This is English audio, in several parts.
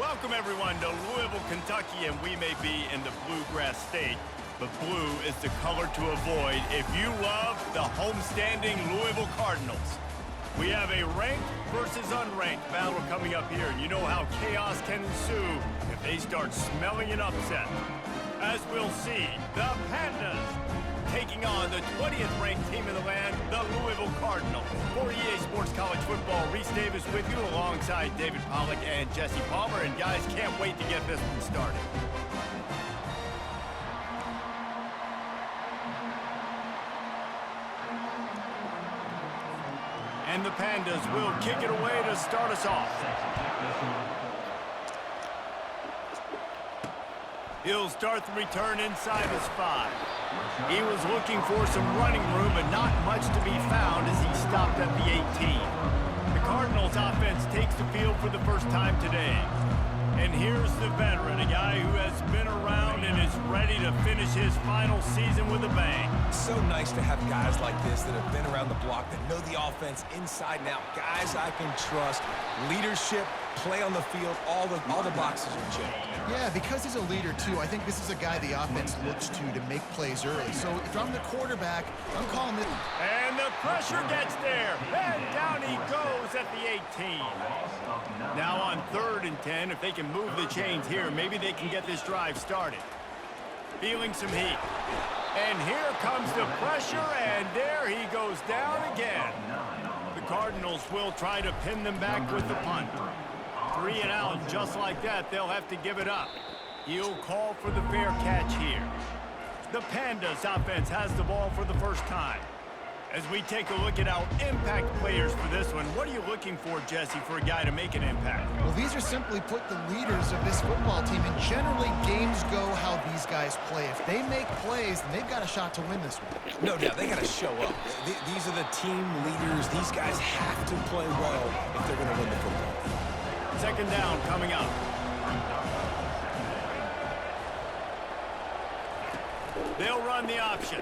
Welcome, everyone, to Louisville, Kentucky, and we may be in the Bluegrass State, but blue is the color to avoid if you love the homestanding Louisville Cardinals. We have a ranked versus unranked battle coming up here, and you know how chaos can ensue if they start smelling an upset. As we'll see, the Pandas taking on the 20th ranked team in the land, the Louisville Cardinals. For EA Sports College Football, Reese Davis with you alongside David Pollack and Jesse Palmer. And guys, can't wait to get this one started. And the Pandas will kick it away to start us off. He'll start the return inside his 5. He was looking for some running room, but not much to be found as he stopped at the 18. The Cardinals offense takes the field for the first time today. And here's the veteran, a guy who has been around and is ready to finish his final season with a bang. So nice to have guys like this that have been around the block, that know the offense inside and out. Guys I can trust. Leadership, play on the field, all the boxes are checked. Yeah, because he's a leader, too, I think this is a guy the offense looks to make plays early. So if I'm the quarterback, I'm calling it. And the pressure gets there. And down he goes at the 18. Now on 3rd and 10, if they can move the chains here, maybe they can get this drive started. Feeling some heat. And here comes the pressure, and there he goes down again. The Cardinals will try to pin them back with the punt. 3 and out, just like that, they'll have to give it up. He'll call for the fair catch here. The Pandas offense has the ball for the first time. As we take a look at our impact players for this one, what are you looking for, Jesse, for a guy to make an impact? Well, these are simply put the leaders of this football team, and generally games go how these guys play. If they make plays, then they've got a shot to win this one. No doubt, they got to show up. These are the team leaders. These guys have to play well if they're going to win the football. 2nd down coming up. They'll run the option.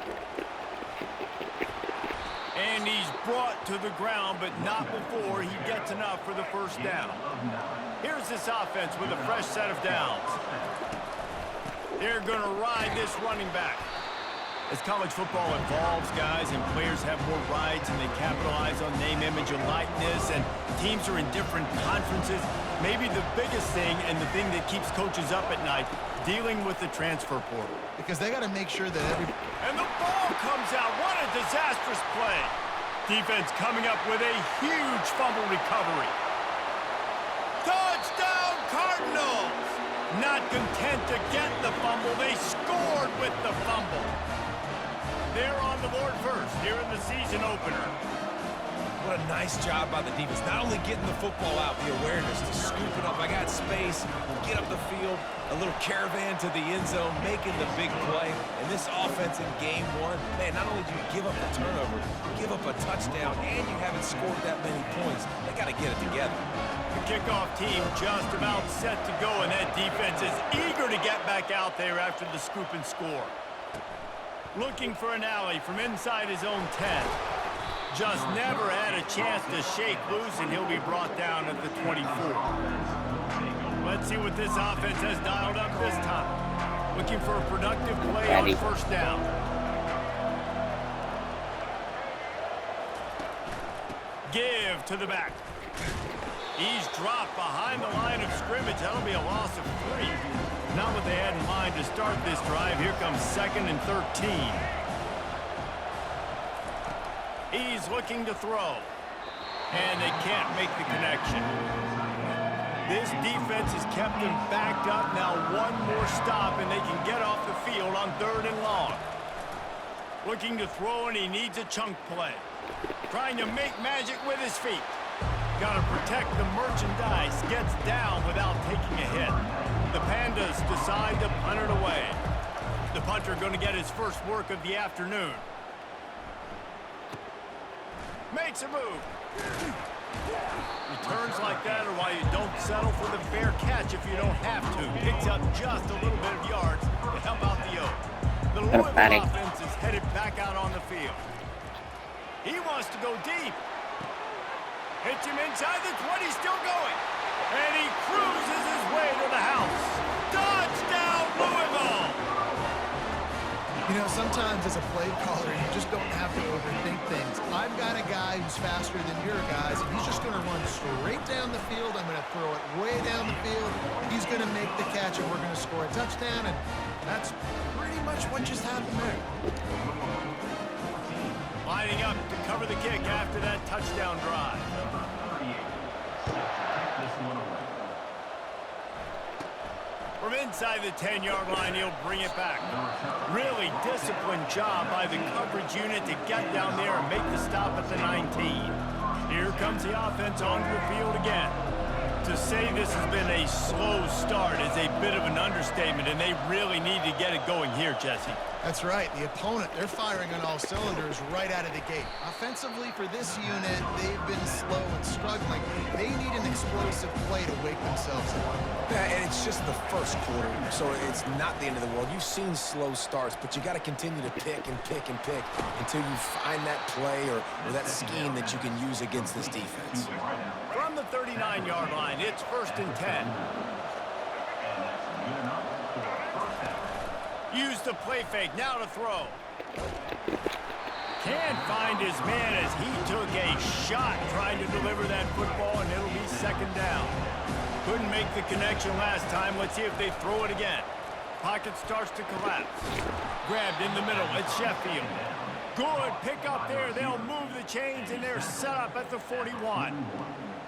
And he's brought to the ground, but not before he gets enough for the first down. Here's this offense with a fresh set of downs. They're going to ride this running back. As college football evolves, guys, and players have more rights and they capitalize on name, image, and likeness, and teams are in different conferences, maybe the biggest thing and the thing that keeps coaches up at night, dealing with the transfer portal. Because they got to make sure that And the ball comes out. What a disastrous play. Defense coming up with a huge fumble recovery. Touchdown, Cardinals! Not content to get the fumble, they scored with the fumble. They're on the board first here in the season opener. What a nice job by the defense. Not only getting the football out, the awareness to scoop it up. I got space, get up the field, a little caravan to the end zone, making the big play. And this offense in game 1, man, not only do you give up the turnover, give up a touchdown, and you haven't scored that many points. They got to get it together. The kickoff team just about set to go, and that defense is eager to get back out there after the scoop and score. Looking for an alley from inside his own 10. Just never had a chance to shake loose, and he'll be brought down at the 24. Let's see what this offense has dialed up this time. Looking for a productive play on 1st down. Give to the back. He's dropped behind the line of scrimmage. That'll be a loss of 3. Not what they had in mind to start this drive. Here comes 2nd and 13. He's looking to throw. And they can't make the connection. This defense has kept them backed up. Now one more stop and they can get off the field on 3rd and long. Looking to throw, and he needs a chunk play. Trying to make magic with his feet. Got to protect the merchandise. Gets down without taking a hit. The Pandas decide to punt it away. The punter going to get his first work of the afternoon. Makes a move. Returns like that are why you don't settle for the fair catch if you don't have to. Picks up just a little bit of yards to help out the Oak. The Louisville offense is headed back out on the field. He wants to go deep. Hits him inside the 20, still going. And he cruises his way to the house. Touchdown, Louisville! You know, sometimes as a play caller, you just don't have to overthink things. I've got a guy who's faster than your guys, and he's just going to run straight down the field. I'm going to throw it way down the field. He's going to make the catch, and we're going to score a touchdown, and that's pretty much what just happened there. Lining up to cover the kick after that touchdown drive. From inside the 10-yard line, he'll bring it back. Really disciplined job by the coverage unit to get down there and make the stop at the 19. Here comes the offense onto the field again. To say this has been a slow start is a bit of an understatement, and they really need to get it going here, Jesse. That's right. The opponent, they're firing on all cylinders right out of the gate. Offensively for this unit, they've been slow and struggling. They need an explosive play to wake themselves up. Yeah, and it's just the first quarter, so it's not the end of the world. You've seen slow starts, but you got to continue to pick and pick and pick until you find that play or that scheme that you can use against this defense. From the 39-yard line, it's 1st and 10. Use the play fake, now to throw. Can't find his man as he took a shot trying to deliver that football, and it'll be 2nd down. Couldn't make the connection last time. Let's see if they throw it again. Pocket starts to collapse. Grabbed in the middle, it's Sheffield. Good pick up there. They'll move the chains, and they're set up at the 41.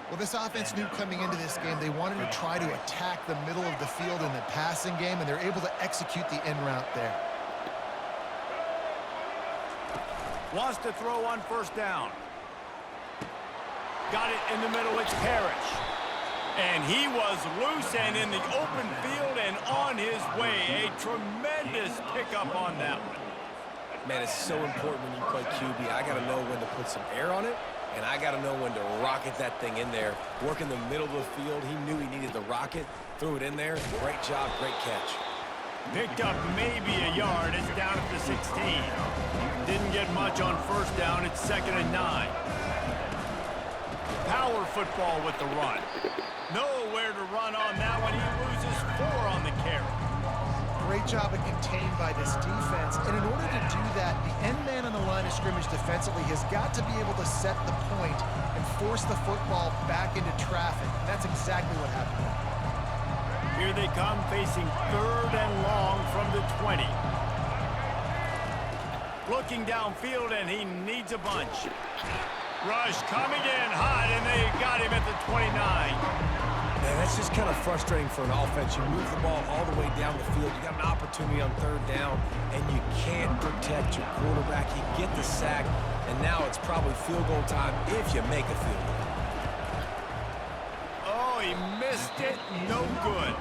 Well, this offense knew coming into this game they wanted to try to attack the middle of the field in the passing game, and they're able to execute the in route there. Wants to throw on 1st down. Got it in the middle, it's Parrish. And he was loose and in the open field and on his way. A tremendous pickup on that one. Man, it's so important when you play QB. I got to know when to put some air on it, and I got to know when to rocket that thing in there. Work in the middle of the field. He knew he needed the rocket. Threw it in there. Great job, great catch. Picked up maybe a yard. It's down at the 16. Didn't get much on 1st down. It's 2nd and 9. Power football with the run. Nowhere to run on that one. He loses 4 on the carry. Great job of contained by this defense. And in order to do that, the end man on the line of scrimmage defensively has got to be able to set the point and force the football back into traffic. And that's exactly what happened. Here they come, facing 3rd and long from the 20. Looking downfield, and he needs a bunch. Rush coming in hot, and they got him at the 29. Man, that's just kind of frustrating for an offense. You move the ball all the way down the field. You got an opportunity on 3rd down, and you can't protect your quarterback. You get the sack, and now it's probably field goal time if you make a field goal. Oh, he missed it. No good.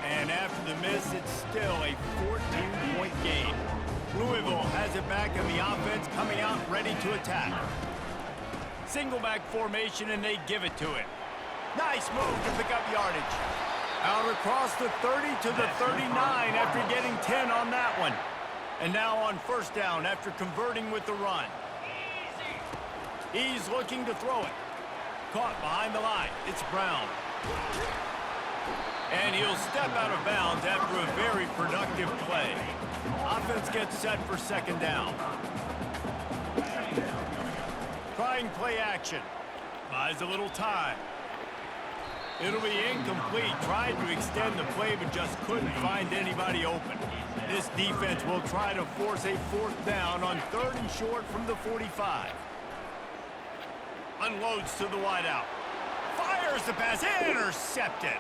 And after the miss, it's still a 14-point game. Louisville has it back, and the offense coming out ready to attack. Single back formation, and they give it to him. Nice move to pick up yardage. Out across the 30 to the 39 after getting 10 on that one. And now on 1st down after converting with the run. He's looking to throw it. Caught behind the line. It's Brown. And he'll step out of bounds after a very productive play. Offense gets set for 2nd down. Trying play action. Buys a little time. It'll be incomplete. Tried to extend the play, but just couldn't find anybody open. This defense will try to force a 4th down on 3rd and short from the 45. Unloads to the wideout. Fires the pass. Intercepted.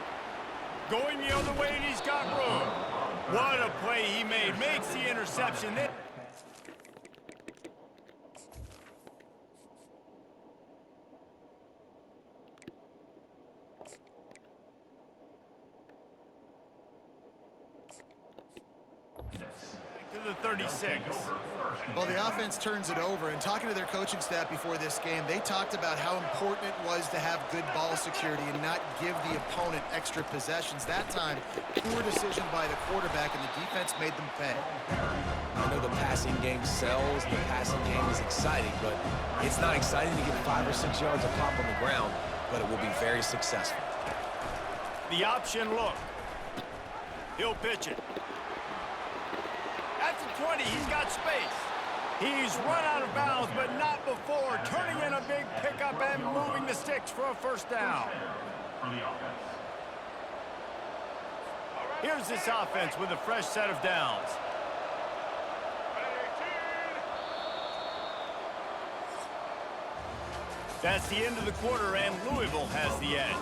Going the other way, and he's got room. What a play he made. Makes the interception. To the 36. Well, the offense turns it over, and talking to their coaching staff before this game, they talked about how important it was to have good ball security and not give the opponent extra possessions. That time, poor decision by the quarterback, and the defense made them pay. I know the passing game sells, the passing game is exciting, but it's not exciting to get 5 or 6 yards of pop on the ground, but it will be very successful. The option look. He'll pitch it. At the 20, he's got space. He's run out of bounds, but not before turning in a big pickup and moving the sticks for a first down. Here's this offense with a fresh set of downs. That's the end of the quarter, and Louisville has the edge.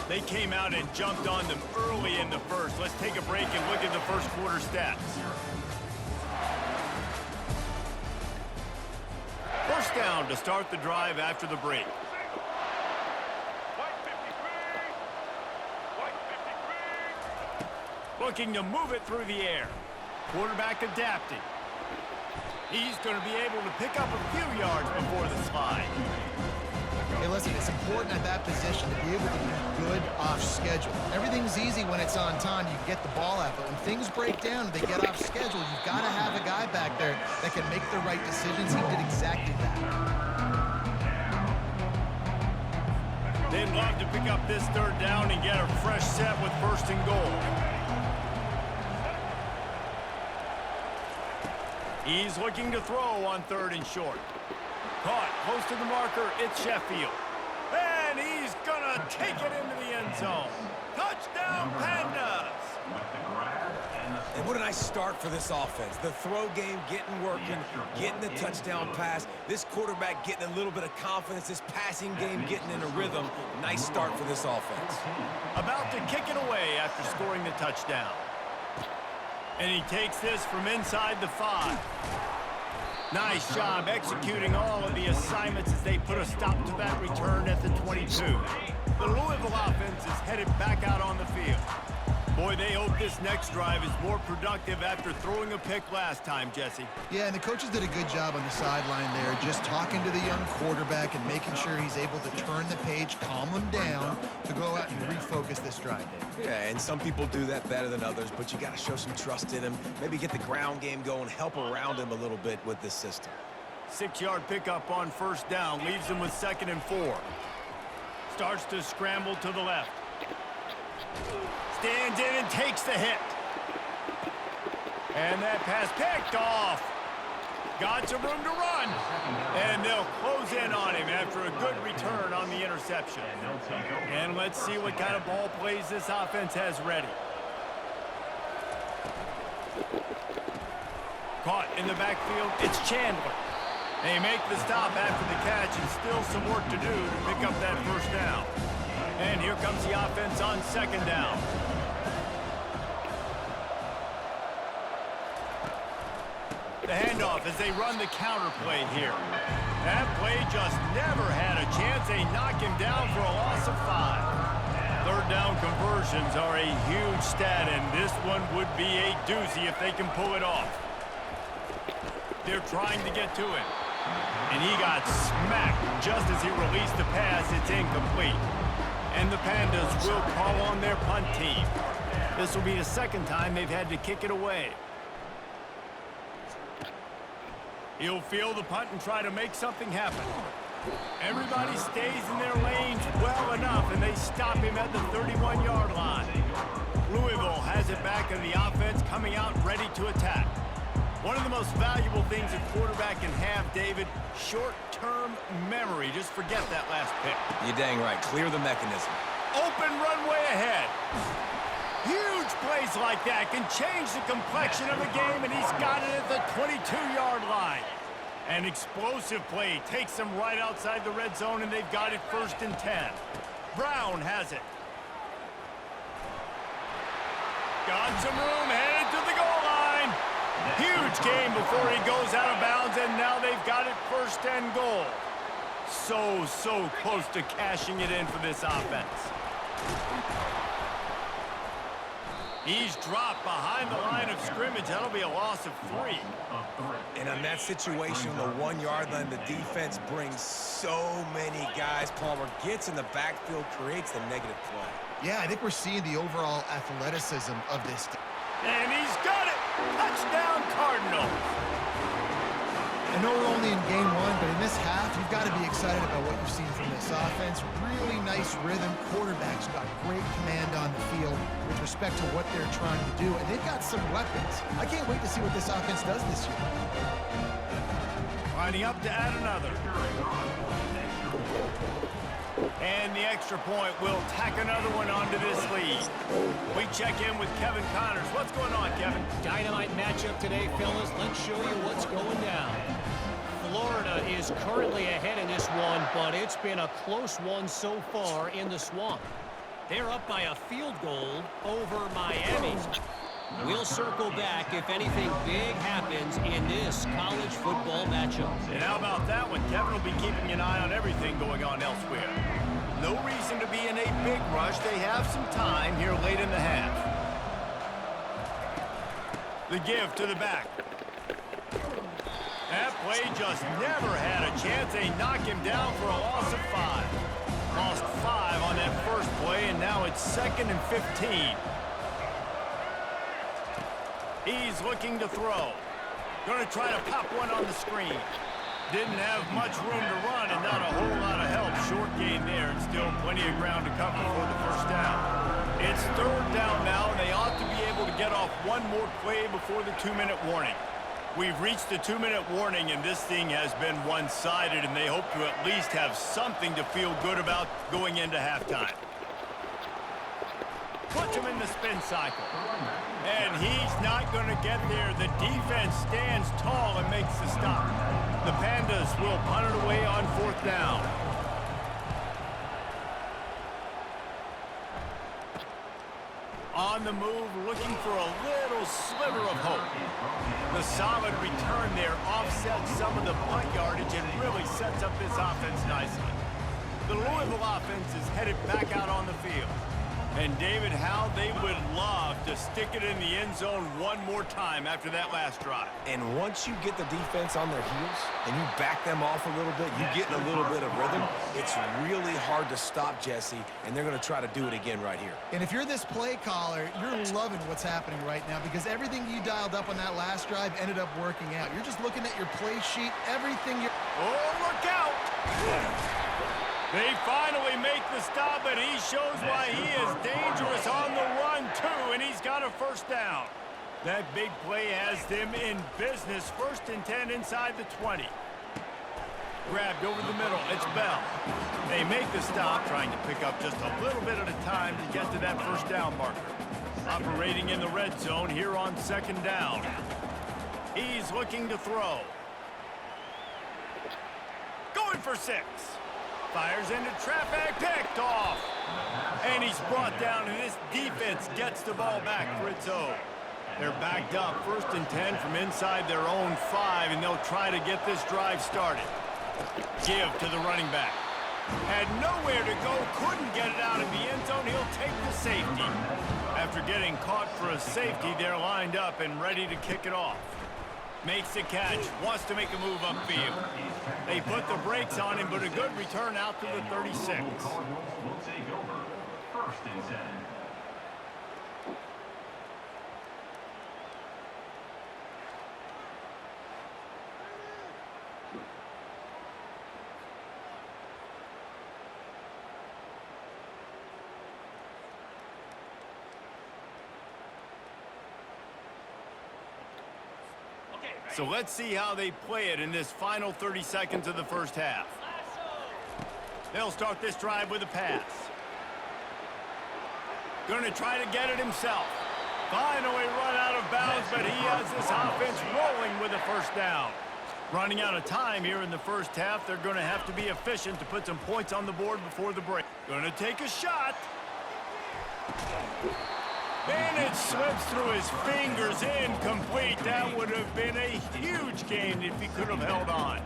They came out and jumped on them early in the first. Let's take a break and look at the first quarter stats. First down to start the drive after the break. Looking to move it through the air. Quarterback adapting. He's going to be able to pick up a few yards before the slide. Hey, listen, it's important at that position to be able to be good off schedule. Everything's easy when it's on time. You get the ball out, but when things break down and they get off schedule, you've got to have a guy back there that can make the right decisions. He did exactly that. They'd love to pick up this third down and get a fresh set with first and goal. He's looking to throw on third and short. Caught close to the marker, it's Sheffield. And he's gonna take it into the end zone. Touchdown, Pandas! And what a nice start for this offense. The throw game getting working, getting the touchdown pass. This quarterback getting a little bit of confidence. This passing game getting in a rhythm. Nice start for this offense. About to kick it away after scoring the touchdown. And he takes this from inside the 5. Nice job executing all of the assignments as they put a stop to that return at the 22. The Louisville offense is headed back out on the field. Boy, they hope this next drive is more productive after throwing a pick last time, Jesse. Yeah, and the coaches did a good job on the sideline there, just talking to the young quarterback and making sure he's able to turn the page, calm him down, to go out and refocus this drive, Dave. Yeah, and some people do that better than others, but you got to show some trust in him. Maybe get the ground game going, help around him a little bit with this system. 6-yard pickup on first down, leaves him with 2nd and 4. Starts to scramble to the left. Stands in and takes the hit. And that pass picked off. Got some room to run. And they'll close in on him after a good return on the interception. And let's see what kind of ball plays this offense has ready. Caught in the backfield, it's Chandler. They make the stop after the catch and still some work to do to pick up that first down. And here comes the offense on 2nd down. The handoff as they run the counter play here. That play just never had a chance. They knock him down for a loss of 5. Third down conversions are a huge stat, and this one would be a doozy if they can pull it off. They're trying to get to it. And he got smacked just as he released the pass. It's incomplete. And the Pandas will call on their punt team. This will be the 2nd time they've had to kick it away. He'll field the punt and try to make something happen. Everybody stays in their lanes well enough, and they stop him at the 31-yard line. Louisville has it back, and the offense coming out ready to attack. One of the most valuable things a quarterback can have, David, short-term memory. Just forget that last pick. You're dang right. Clear the mechanism. Open runway ahead. Huge plays like that can change the complexion of the game, and he's got it at the 22-yard line. An explosive play takes them right outside the red zone, and they've got it 1st and 10. Brown has it. Got some room, headed to the goal line. Huge game before he goes out of bounds, and now they've got it 1st and goal. So close to cashing it in for this offense. He's dropped behind the line of scrimmage. That'll be a loss of 3. And on that situation, the 1-yard line, the defense brings so many guys. Palmer gets in the backfield, creates the negative play. Yeah, I think we're seeing the overall athleticism of this team. And he's got it! Touchdown, Cardinals! I know we're only in game 1, but in this half, you've got to be excited about what you've seen from this offense. Really nice rhythm. Quarterback's got great command on the field with respect to what they're trying to do, and they've got some weapons. I can't wait to see what this offense does this year. Lining up to add another. And the extra point will tack another one onto this lead. We check in with Kevin Connors. What's going on, Kevin? Dynamite matchup today, fellas. Let's show you what's going down. Florida is currently ahead in this one, but it's been a close one so far in the Swamp. They're up by a field goal over Miami. We'll circle back if anything big happens in this college football matchup. And how about that one? Kevin will be keeping an eye on everything going on elsewhere. No reason to be in a big rush. They have some time here late in the half. The give to the back. That play just never had a chance. They knock him down for a loss of 5. Lost 5 on that first play, and now it's 2nd and 15. He's looking to throw. Going to try to pop one on the screen. Didn't have much room to run and not a whole lot of help. Short gain there and still plenty of ground to cover for the first down. It's 3rd down now, and they ought to be able to get off one more play before the 2-minute warning. We've reached the 2-minute warning, and this thing has been one-sided, and they hope to at least have something to feel good about going into halftime. Puts him in the spin cycle. And he's not going to get there. The defense stands tall and makes the stop. The Pandas will punt it away on 4th down. On the move, looking for a little sliver of hope. The solid return there offsets some of the punt yardage and really sets up this offense nicely. The Louisville offense is headed back out on the field. And, David, how they would love to stick it in the end zone one more time after that last drive. And once you get the defense on their heels and you back them off a little bit, you get a little bit of rhythm, it's really hard to stop, Jesse, and they're going to try to do it again right here. And if you're this play caller, you're loving what's happening right now because everything you dialed up on that last drive ended up working out. You're just looking at your play sheet, everything you're... Oh, look out! They finally make the stop, and he shows why he is dangerous on the run, too, and he's got a first down. That big play has them in business. 1st and 10 inside the 20. Grabbed over the middle. It's Bell. They make the stop, trying to pick up just a little bit at a time to get to that first down marker. Operating in the red zone here on 2nd down. He's looking to throw. Going for 6. Fires into traffic, picked off. And he's brought down, and this defense gets the ball back for its own. They're backed up, 1st and 10 from inside their own 5, and they'll try to get this drive started. Give to the running back. Had nowhere to go, couldn't get it out of the end zone. He'll take the safety. After getting caught for a safety, they're lined up and ready to kick it off. Makes the catch, wants to make a move upfield. They put the brakes on him, but a good return out to the 36. Will take over 1st and 10. So let's see how they play it in this final 30 seconds of the first half. They'll start this drive with a pass. Going to try to get it himself. Finally run out of bounds, but he has this offense rolling with a first down. Running out of time here in the first half. They're going to have to be efficient to put some points on the board before the break. Going to take a shot. And it slips through his fingers, incomplete. That would have been a huge gain if he could have held on.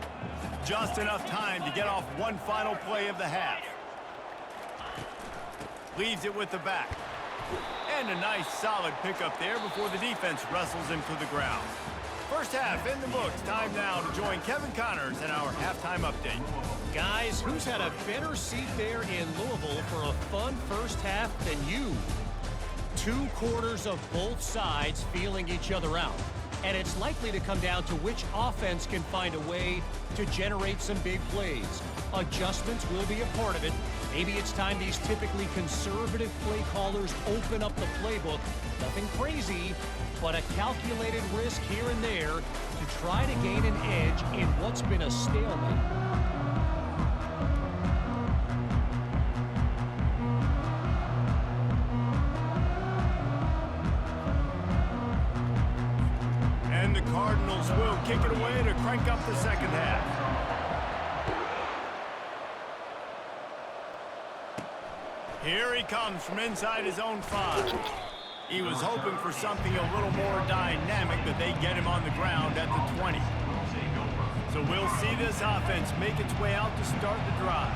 Just enough time to get off one final play of the half. Leaves it with the back. And a nice solid pickup there before the defense wrestles him to the ground. First half in the books. Time now to join Kevin Connors in our halftime update. Guys, who's had a better seat there in Louisville for a fun first half than you? 2 quarters of both sides feeling each other out. And it's likely to come down to which offense can find a way to generate some big plays. Adjustments will be a part of it. Maybe it's time these typically conservative play callers open up the playbook. Nothing crazy, but a calculated risk here and there to try to gain an edge in what's been a stalemate. And the Cardinals will kick it away to crank up the second half. Here he comes from inside his own 5. He was hoping for something a little more dynamic, but they get him on the ground at the 20. So we'll see this offense make its way out to start the drive.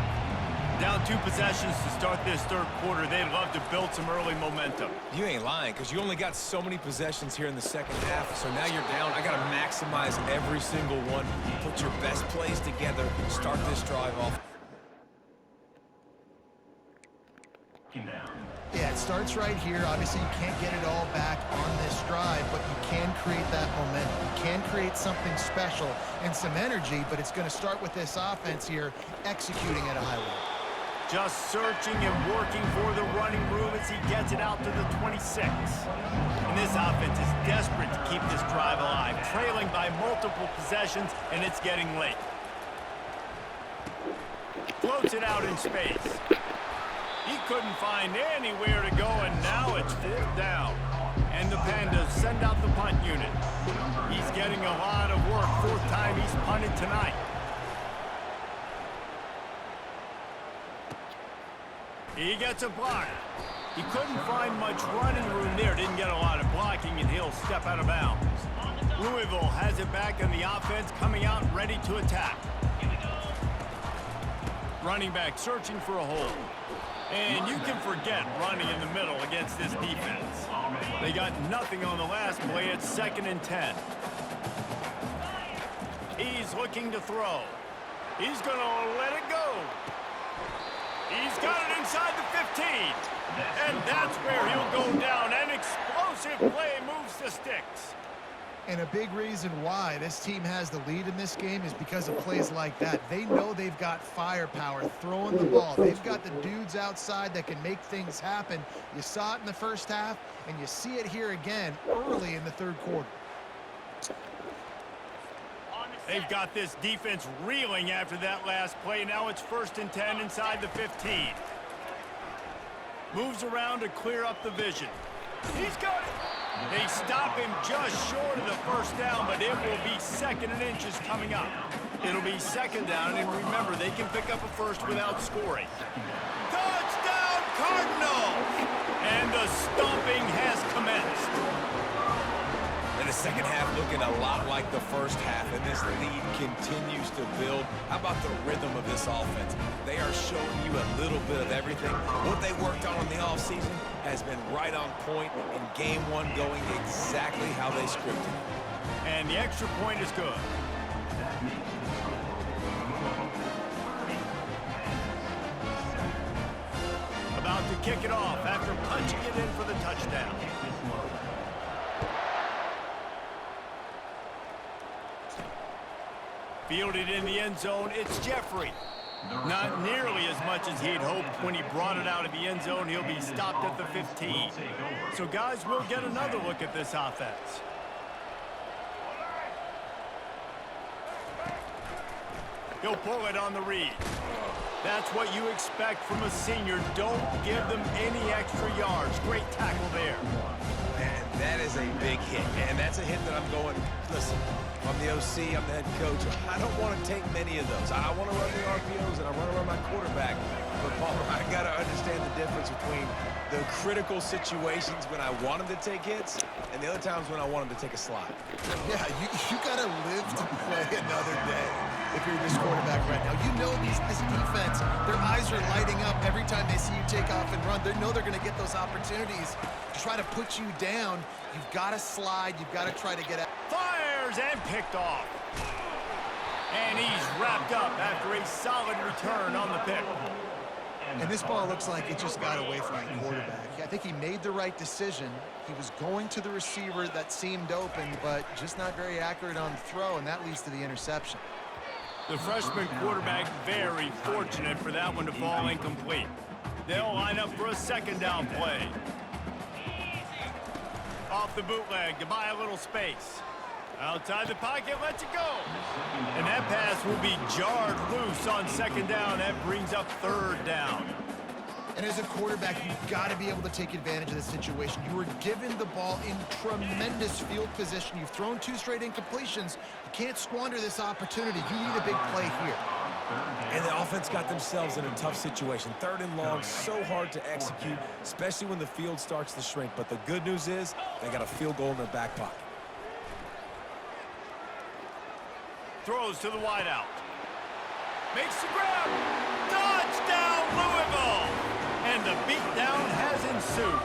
Down 2 possessions to start this third quarter. They'd love to build some early momentum. You ain't lying, because you only got so many possessions here in the second half, so now you're down. I got to maximize every single one. Put your best plays together. Start this drive off. Yeah, it starts right here. Obviously, you can't get it all back on this drive, but you can create that momentum. You can create something special and some energy, but it's going to start with this offense here executing at a high level. Just searching and working for the running room as he gets it out to the 26. And this offense is desperate to keep this drive alive, trailing by multiple possessions, and it's getting late. Floats it out in space. He couldn't find anywhere to go, and now it's 4th down. And the Pandas send out the punt unit. He's getting a lot of work. 4th time he's punted tonight. He gets a block. He couldn't find much running room there. Didn't get a lot of blocking, and he'll step out of bounds. Louisville has it back in the offense, coming out ready to attack. Running back searching for a hole. And you can forget running in the middle against this defense. They got nothing on the last play. It's 2nd and 10. He's looking to throw. He's going to let it go. He's got it inside the 15. And that's where he'll go down. An explosive play moves the sticks. And a big reason why this team has the lead in this game is because of plays like that. They know they've got firepower throwing the ball. They've got the dudes outside that can make things happen. You saw it in the first half, and you see it here again early in the third quarter. They've got this defense reeling after that last play. Now it's 1st and 10 inside the 15. Moves around to clear up the vision. He's got it. They stop him just short of the 1st down, but it will be 2nd and inches coming up. It'll be 2nd down, and remember, they can pick up a first without scoring. Touchdown, Cardinals! And the stomping has commenced. And the second half looking a lot like the first half, and this lead continues to build. How about the rhythm of this offense? They are showing you a little bit of everything. What they worked on in the offseason has been right on point, and game 1 going exactly how they scripted. And the extra point is good. About to kick it off after punching it in for the touchdown. Fielded in the end zone, it's Jeffrey. Not nearly as much as he'd hoped when he brought it out of the end zone. He'll be stopped at the 15. So guys, we'll get another look at this offense. He'll pull it on the read. That's what you expect from a senior. Don't give them any extra yards. Great tackle there. Man, that is a big hit, man. That's a hit that I'm going, listen, I'm the OC, I'm the head coach. I don't want to take many of those. I want to run the RPOs, and I want to run my quarterback. But, Palmer, I got to understand the difference between the critical situations when I want him to take hits and the other times when I want him to take a slide. Yeah, you got to live to play another day if you're this quarterback right now. You know this defense, their eyes are lighting up every time they see you take off and run. They know they're going to get those opportunities to try to put you down. You've got to slide. You've got to try to get out. Fires and picked off. And he's wrapped up after a solid return on the pick. And this ball looks like it just got away from the quarterback. I think he made the right decision. He was going to the receiver that seemed open, but just not very accurate on the throw, and that leads to the interception. The freshman quarterback very fortunate for that one to fall incomplete. They'll line up for a second down play. Off the bootleg to buy a little space. Outside the pocket, lets it go. And that pass will be jarred loose on second down. That brings up third down. And as a quarterback, you've got to be able to take advantage of this situation. You were given the ball in tremendous field position. You've thrown 2 straight incompletions. You can't squander this opportunity. You need a big play here. And the offense got themselves in a tough situation. 3rd and long, so hard to execute, especially when the field starts to shrink. But the good news is they got a field goal in their back pocket. Throws to the wideout. Makes the grab. Touchdown, Louisville! And the beatdown has ensued.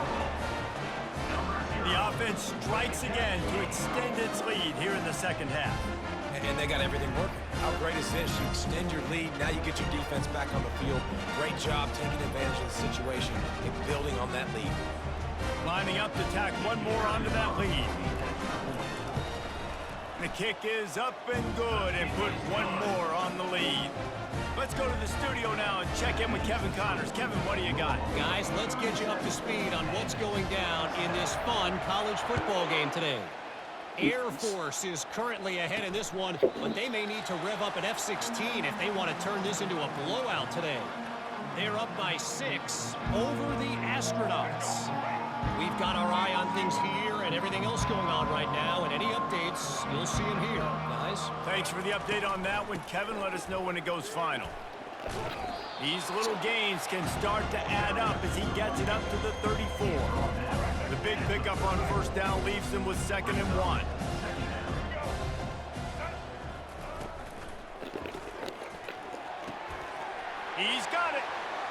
The offense strikes again to extend its lead here in the second half. And they got everything working. How great is this? You extend your lead, now you get your defense back on the field. Great job taking advantage of the situation and building on that lead. Lining up to tack one more onto that lead. The kick is up and good and put one more on the lead. Let's go to the studio now and check in with Kevin Connors. Kevin, what do you got? Guys, let's get you up to speed on what's going down in this fun college football game today. Air Force is currently ahead in this one, but they may need to rev up an F-16 if they want to turn this into a blowout today. They're up by 6 over the Astronauts. We've got our eye on things here and everything else going on right now, and any updates, you'll see them here, guys. Thanks for the update on that one, Kevin. Let us know when it goes final. These little gains can start to add up as he gets it up to the 34. The big pickup on first down leaves them with 2nd and 1. He's got it.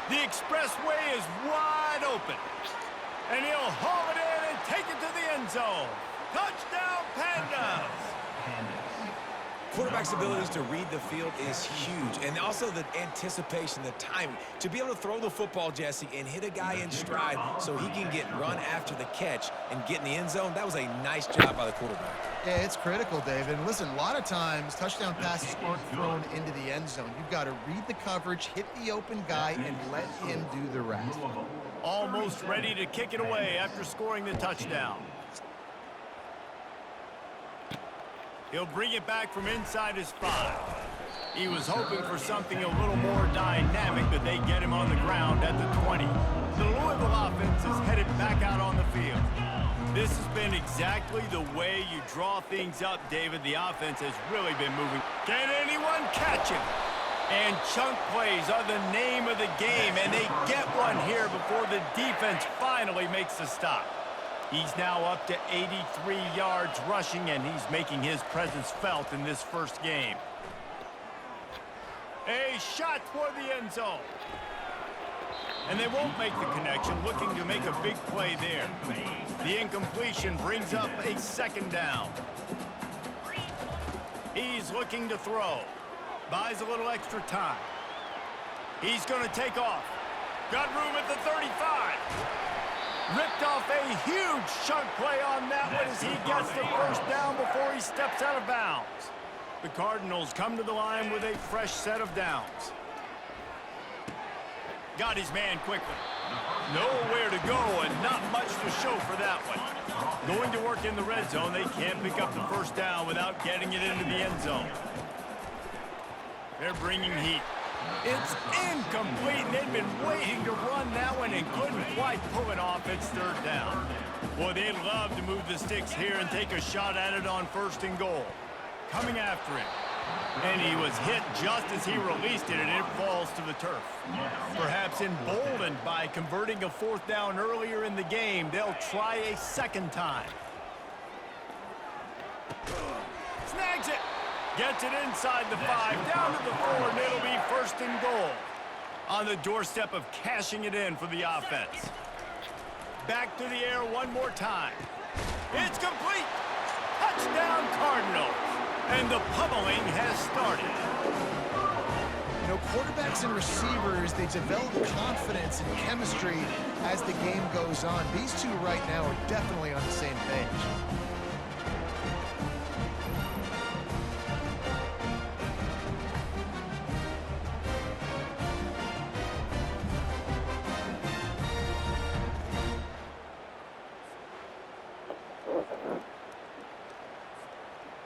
The expressway is wide open. And he'll haul it in and take it to the end zone. Touchdown, Pandas! Quarterback's abilities to read the field is huge, and also the anticipation, the timing. To be able to throw the football, Jesse, and hit a guy in stride so he can get run after the catch and get in the end zone, that was a nice job by the quarterback. Yeah, it's critical, David. And listen, a lot of times touchdown passes aren't thrown into the end zone. You've got to read the coverage, hit the open guy, and let him do the rest. Almost ready to kick it away after scoring the touchdown. He'll bring it back from inside his 5. He was hoping for something a little more dynamic, but they get him on the ground at the 20. The Louisville offense is headed back out on the field. This has been exactly the way you draw things up, David. The offense has really been moving. Can anyone catch him? And chunk plays are the name of the game, and they get one here before the defense finally makes the stop. He's now up to 83 yards rushing, and he's making his presence felt in this first game. A shot for the end zone. And they won't make the connection, looking to make a big play there. The incompletion brings up a 2nd down. He's looking to throw. Buys a little extra time. He's going to take off. Got room at the 35. Ripped off a huge chunk play on that one as he gets the first down before he steps out of bounds. The Cardinals come to the line with a fresh set of downs. Got his man quickly. Nowhere to go and not much to show for that one. Going to work in the red zone, they can't pick up the first down without getting it into the end zone. They're bringing heat. It's incomplete, and they've been waiting to run that one and couldn't quite pull it off. It's 3rd down. Boy, they'd love to move the sticks here and take a shot at it on 1st and goal. Coming after it. And he was hit just as he released it, and it falls to the turf. Perhaps emboldened by converting a 4th down earlier in the game, they'll try a 2nd time. Snags it. Gets it inside the 5, down to the 4, and it'll be 1st and goal. On the doorstep of cashing it in for the offense. Back to the air one more time. It's complete. Touchdown, Cardinals. And the pummeling has started. You know, quarterbacks and receivers, they develop confidence and chemistry as the game goes on. These two right now are definitely on the same page.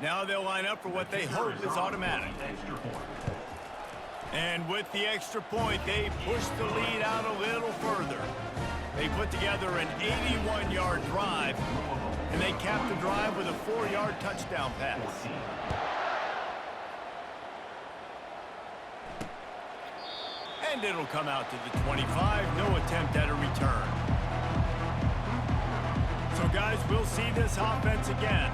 Now they'll line up for what they hope is automatic. And with the extra point, they push the lead out a little further. They put together an 81-yard drive, and they cap the drive with a 4-yard touchdown pass. And it'll come out to the 25. No attempt at a return. So, guys, we'll see this offense again.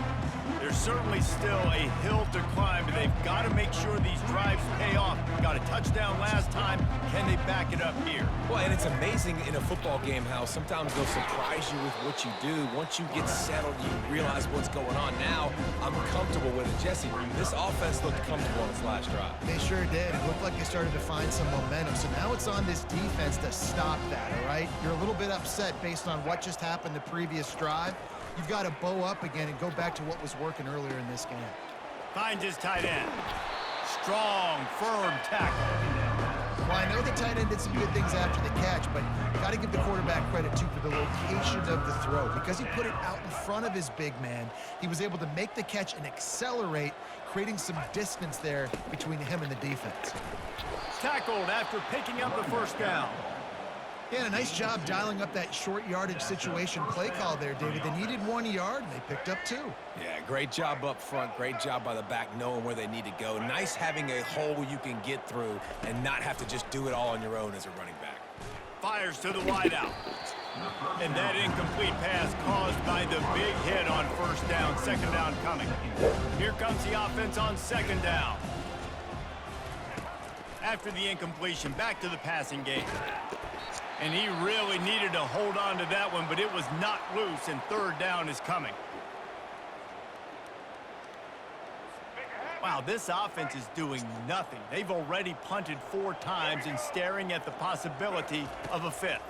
There's certainly still a hill to climb, but they've got to make sure these drives pay off. Got a touchdown last time. Can they back it up here? Well, and it's amazing in a football game how sometimes they'll surprise you with what you do. Once you get settled, you realize what's going on. Now, I'm comfortable with it. Jesse, this offense looked comfortable on its last drive. They sure did. It looked like they started to find some momentum. So now it's on this defense to stop that, all right? You're a little bit upset based on what just happened the previous drive. You've got to bow up again and go back to what was working earlier in this game. Finds his tight end. Strong, firm tackle. Well, I know the tight end did some good things after the catch, but got to give the quarterback credit, too, for the location of the throw. Because he put it out in front of his big man, he was able to make the catch and accelerate, creating some distance there between him and the defense. Tackled after picking up the first down. Yeah, a nice job dialing up that short yardage situation play call there, David. They needed 1 yard, and they picked up 2. Yeah, great job up front. Great job by the back knowing where they need to go. Nice having a hole you can get through and not have to just do it all on your own as a running back. Fires to the wideout. And that incomplete pass caused by the big hit on first down. Second down coming. Here comes the offense on second down. After the incompletion, back to the passing game. And he really needed to hold on to that one, but it was not loose, and third down is coming. Wow, this offense is doing nothing. They've already punted 4 times and staring at the possibility of a 5th.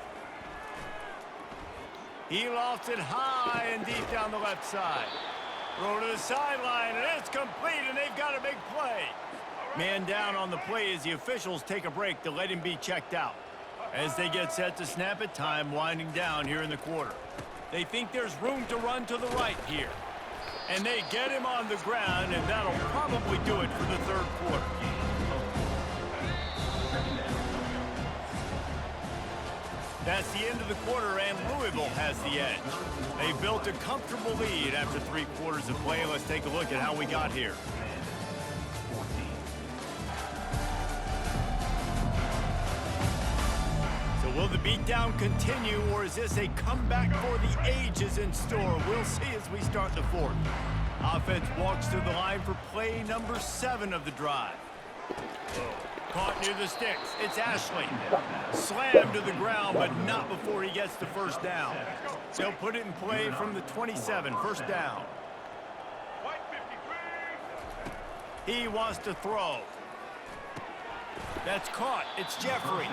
He lofts it high and deep down the left side. Throw to the sideline, and it's complete, and they've got a big play. Man down on the play as the officials take a break to let him be checked out. As they get set to snap it, time winding down here in the quarter. They think there's room to run to the right here. And they get him on the ground, and that'll probably do it for the third quarter. That's the end of the quarter, and Louisville has the edge. They built a comfortable lead after 3 quarters of play. Let's take a look at how we got here. Will the beatdown continue, or is this a comeback for the ages in store? We'll see as we start the fourth. Offense walks to the line for play number 7 of the drive. Caught near the sticks. It's Ashley. Slammed to the ground, but not before he gets the first down. They'll put it in play from the 27, first down. He wants to throw. That's caught. It's Jeffrey.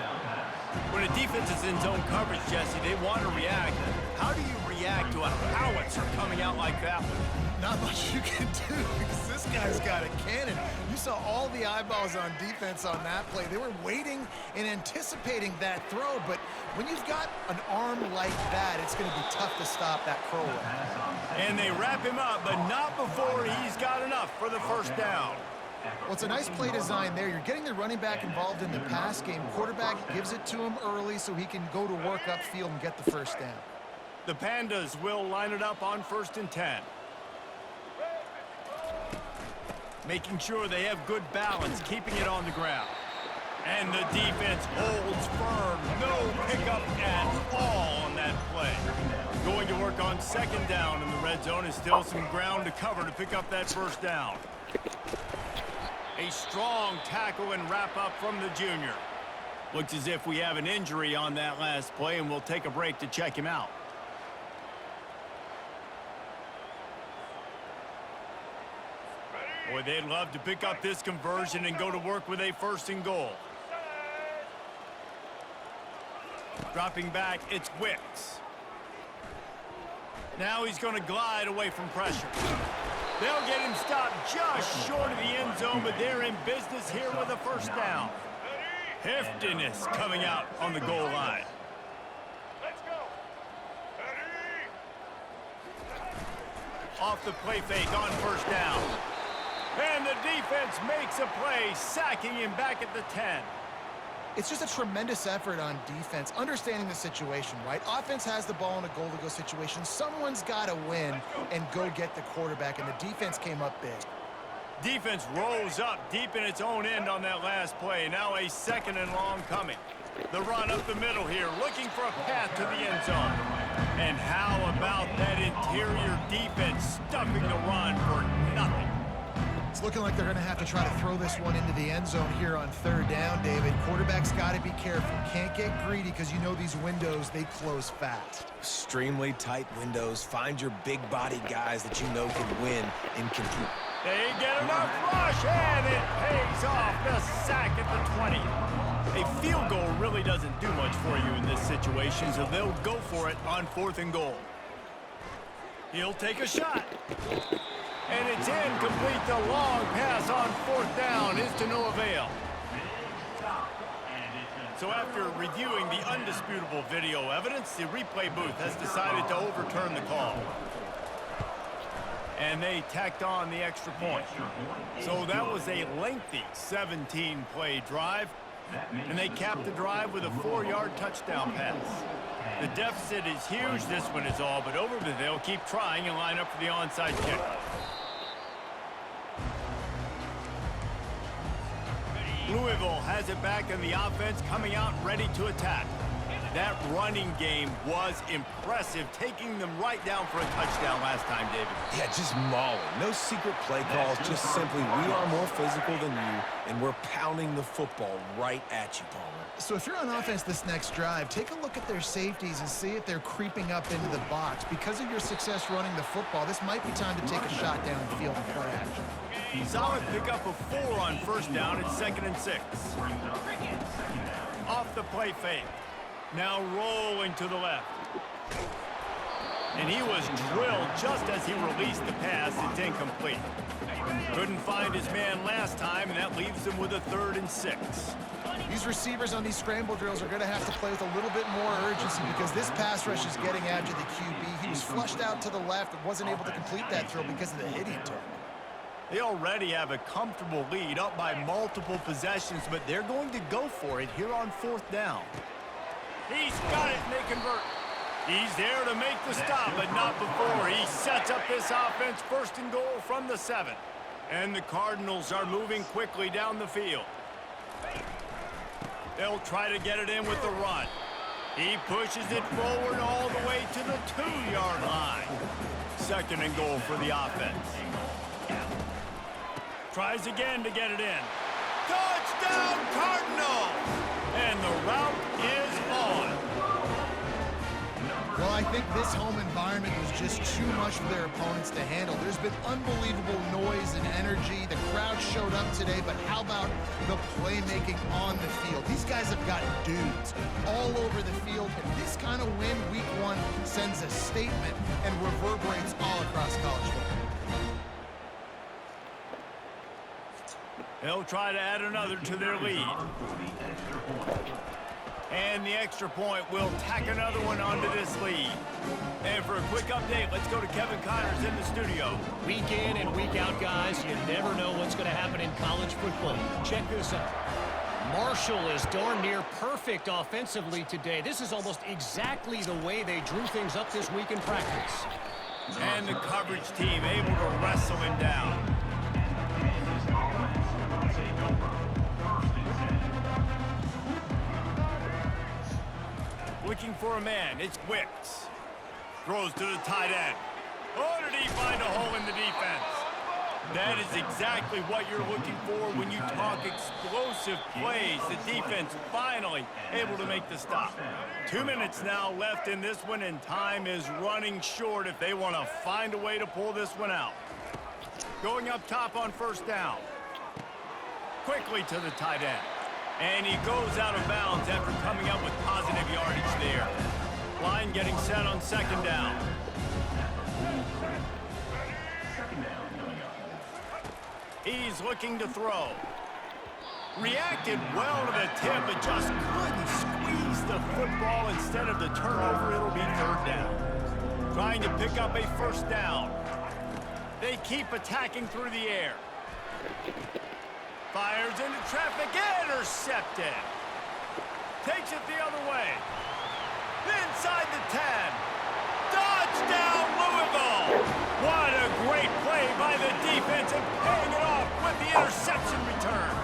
When a defense is in zone coverage, Jesse, they want to react. How do you react to a howitzer coming out like that one? Not much you can do because this guy's got a cannon. You saw all the eyeballs on defense on that play. They were waiting and anticipating that throw, but when you've got an arm like that, it's going to be tough to stop that curl. And they wrap him up, but not before he's got enough for the first down. Well, it's a nice play design there. You're getting the running back involved in the pass game. Quarterback gives it to him early so he can go to work upfield and get the first down. The Pandas will line it up on 1st and 10. Making sure they have good balance, keeping it on the ground. And the defense holds firm. No pickup at all on that play. Going to work on second down in the red zone is still some ground to cover to pick up that first down. A strong tackle and wrap up from the junior. Looks as if we have an injury on that last play, and we'll take a break to check him out. Boy, they'd love to pick up this conversion and go to work with a 1st and goal. Dropping back, it's Wicks. Now he's going to glide away from pressure. They'll get him stopped just short of the end zone, but they're in business here with a first down. Heftiness coming out on the goal line. Off the play fake on first down. And the defense makes a play, sacking him back at the 10. It's just a tremendous effort on defense, understanding the situation, right? Offense has the ball in a goal-to-go situation. Someone's got to win and go get the quarterback, and the defense came up big. Defense rolls up deep in its own end on that last play. Now a 2nd and long coming. The run up the middle here, looking for a path to the end zone. And how about that interior defense stuffing the run for nothing? It's looking like they're going to have to try to throw this one into the end zone here on 3rd down, David. Quarterback's got to be careful. Can't get greedy because you know these windows, they close fast. Extremely tight windows. Find your big-bodied guys that you know can win and compete. They get enough rush, and it pays off. The sack at the 20. A field goal really doesn't do much for you in this situation, so they'll go for it on 4th and goal. He'll take a shot. And it's incomplete. The long pass on 4th down is to no avail. So after reviewing the undisputable video evidence, the replay booth has decided to overturn the call. And they tacked on the extra point. So that was a lengthy 17-play drive. And they capped the drive with a 4-yard touchdown pass. The deficit is huge. This one is all but over, but they'll keep trying and line up for the onside kick. Louisville has it back, and the offense coming out ready to attack. That running game was impressive, taking them right down for a touchdown last time, David. Yeah, just mauling. No secret play calls, just simply we are more physical than you, and we're pounding the football right at you, Palmer. So if you're on offense this next drive, take a look at their safeties and see if they're creeping up into the box. Because of your success running the football, this might be time to take a shot down the field and play action. Solid pickup of 4 on first down. It's 2nd and 6. Off the play fake. Now rolling to the left. And he was drilled just as he released the pass. It's incomplete. Couldn't find his man last time, and that leaves him with a 3rd and 6. These receivers on these scramble drills are going to have to play with a little bit more urgency because this pass rush is getting after the QB. He was flushed out to the left and wasn't able to complete that throw because of the hit he took. They already have a comfortable lead, up by multiple possessions, but they're going to go for it here on 4th down. He's got it, and they convert. He's there to make the stop, but not before. He sets up this offense 1st and goal from the 7. And the Cardinals are moving quickly down the field. They'll try to get it in with the run. He pushes it forward all the way to the 2-yard line. 2nd and goal for the offense. Tries again to get it in. Touchdown, Cardinals! And the route is on. Well, I think this home environment was just too much for their opponents to handle. There's been unbelievable noise and energy. The crowd showed up today, but how about the playmaking on the field? These guys have got dudes all over the field, and this kind of win week 1 sends a statement and reverberates all across college football. They'll try to add another to their lead. And the extra point will tack another one onto this lead. And for a quick update, let's go to Kevin Connors in the studio. Week in and week out, guys, you never know what's going to happen in college football. Check this out. Marshall is darn near perfect offensively today. This is almost exactly the way they drew things up this week in practice. And the coverage team able to wrestle him down. Looking for a man, it's Wicks. Throws to the tight end. Oh, did he find a hole in the defense? That is exactly what you're looking for when you talk explosive plays. The defense finally able to make the stop. 2 minutes now left in this one, and time is running short if they want to find a way to pull this one out. Going up top on first down. Quickly to the tight end. And he goes out of bounds after coming up with positive yardage there. Line getting set on 2nd down. He's looking to throw. Reacted well to the tip, but just couldn't squeeze the football. Instead of the turnover, it'll be 3rd down. Trying to pick up a 1st down. They keep attacking through the air. Fires into traffic, intercepted. Takes it the other way. Inside the 10. Touchdown, Louisville! What a great play by the defense and paying it off with the interception return.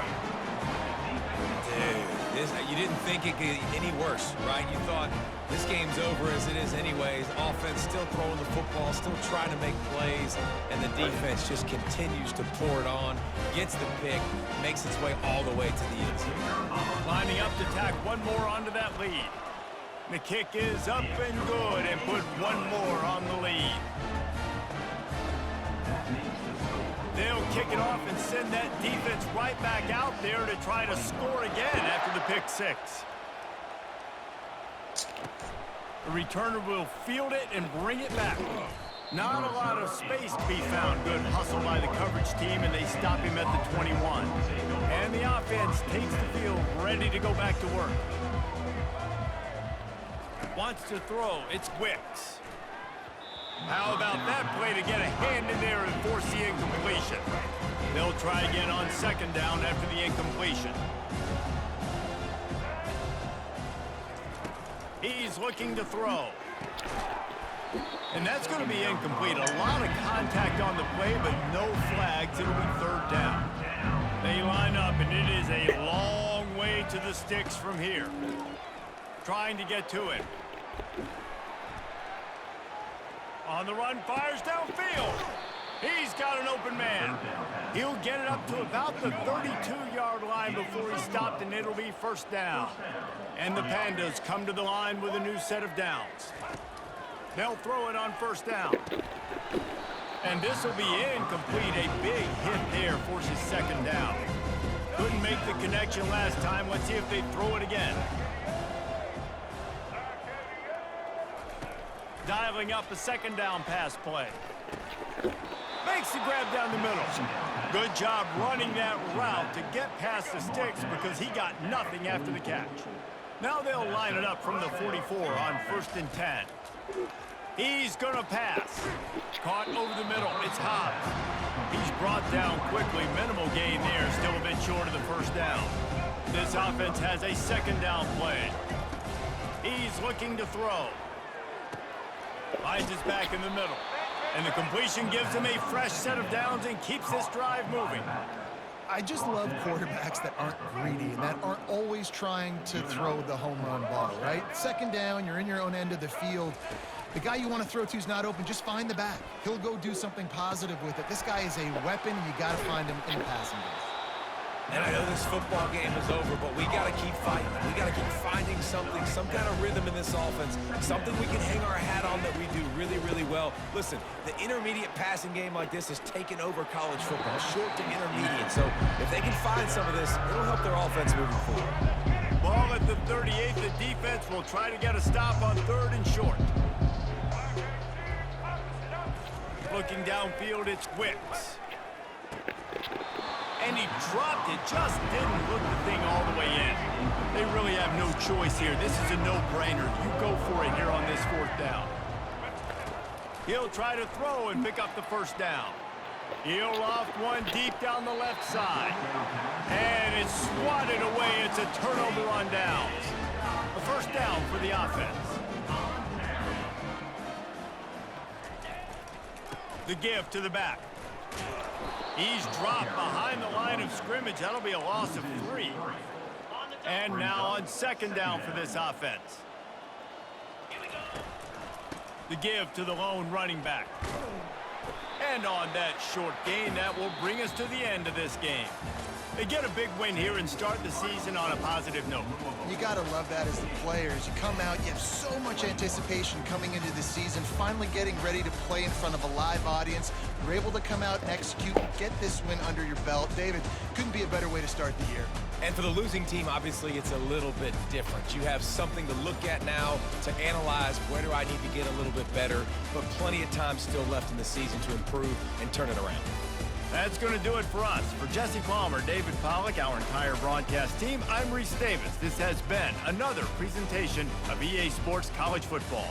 Dude, you didn't think it could get any worse, right? You thought this game's over as it is anyways. Offense still throwing the football, still trying to make plays, and the defense just continues to pour it on, gets the pick, makes its way all the way to the end zone. Lining up to tack one more onto that lead. The kick is up and good and put one more on the lead. They'll kick it off and send that defense right back out there to try to score again after the pick six. The returner will field it and bring it back. Not a lot of space to be found. Good hustle by the coverage team, and they stop him at the 21. And the offense takes the field, ready to go back to work. Wants to throw. It's Wicks. How about that play to get a hand in there and force the incompletion? They'll try again on second down after the incompletion. He's looking to throw. And that's going to be incomplete. A lot of contact on the play, but no flags. It'll be third down. They line up, and it is a long way to the sticks from here. Trying to get to it. On the run, fires downfield. He's got an open man. He'll get it up to about the 32-yard line before he's stopped, and it'll be first down. And the Pandas come to the line with a new set of downs. They'll throw it on first down. And this will be incomplete. A big hit there forces second down. Couldn't make the connection last time. Let's see if they throw it again. Dialing up a second down pass play. Makes the grab down the middle. Good job running that route to get past the sticks because he got nothing after the catch. Now they'll line it up from the 44 on first and 10. He's going to pass. Caught over the middle. It's Hobbs. He's brought down quickly. Minimal gain there. Still a bit short of the first down. This offense has a second down play. He's looking to throw. Finds his back in the middle. And the completion gives him a fresh set of downs and keeps this drive moving. I just love quarterbacks that aren't greedy and that aren't always trying to throw the home run ball, right? Second down, you're in your own end of the field. The guy you want to throw to is not open. Just find the back. He'll go do something positive with it. This guy is a weapon. You got to find him in the passing game. And I know this football game is over, but we got to keep fighting. We got to keep finding something, some kind of rhythm in this offense, something we can hang our hat on that we do really, really well. Listen, the intermediate passing game like this has taken over college football, short to intermediate. So if they can find some of this, it'll help their offense moving forward. Ball at the 38. The defense will try to get a stop on third and short. Looking downfield, it's Wicks. And he dropped it, just didn't look the thing all the way in. They really have no choice here. This is a no-brainer. You go for it here on this fourth down. He'll try to throw and pick up the first down. He'll loft one deep down the left side. And it's swatted away. It's a turnover on downs. A first down for the offense. The give to the back. He's dropped behind the line of scrimmage. That'll be a loss of 3. And now on second down for this offense. The give to the lone running back. And on that short gain, that will bring us to the end of this game. They get a big win here and start the season on a positive note. You got to love that as the players. You come out, you have so much anticipation coming into the season, finally getting ready to play in front of a live audience. You're able to come out and execute and get this win under your belt. David, couldn't be a better way to start the year. And for the losing team, obviously, it's a little bit different. You have something to look at now to analyze where do I need to get a little bit better, but plenty of time still left in the season to improve and turn it around. That's going to do it for us. For Jesse Palmer, David Pollack, our entire broadcast team, I'm Reese Davis. This has been another presentation of EA Sports College Football.